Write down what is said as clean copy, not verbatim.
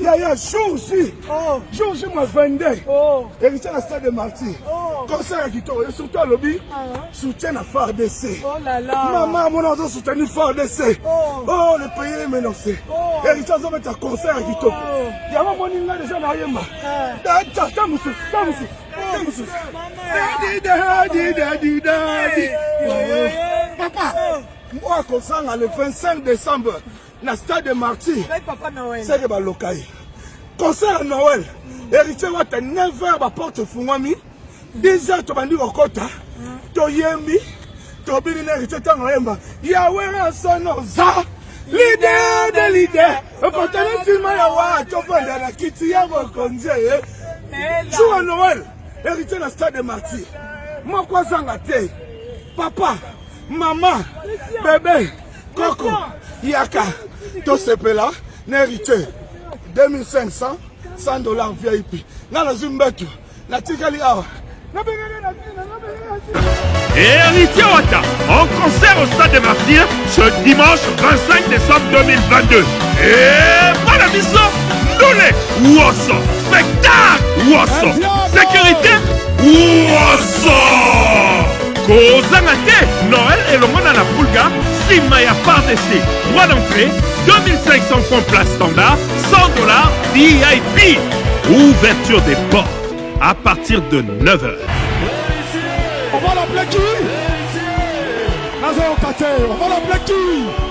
Yaya, Georges m'a vendu. Héritier à Stade de Martyr. Concert à Quito. Et surtout à lobby, soutien à FARDC. Maman, mon enfant soutient FARDC. Oh, le pays est menacé. Héritier à mettre un concert à Quito. Il y a un moment où il déjà n'arrive pas. Papa, moi, concert le 25 décembre. Na Stade de Martyr, c'est que local. Concert à Noël, héritier wa 9h ba porte fungwami, 10h to bandi kokota, to yembi, to bini na héritier tango yemba. Yawera sono za, leader de leader. Okotana tima ya wa to banda na kiti ya bokonze. Jour à Noël, héritier na Stade de Martyr. Moi quoi zanga te. Papa, maman, bébé, Coco, Yaka. Tout ce là, n'héritier 2500, $100 VIP. Dans la Zumbetu, la Tikali Awa. Héritier Wata, en concert au Stade de Martyr ce dimanche 25 décembre 2022. Et pas la mission, Nolé, Wosso, spectacle, Wosso, sécurité, Wosso. Kozangate, Noël et le monde à la Pulga, Simaya FARDC, droit d'entrée, 2500 francs place standard, $100 VIP. Ouverture des portes à partir de 9h. On va l'appeler qui? On va l'appeler qui?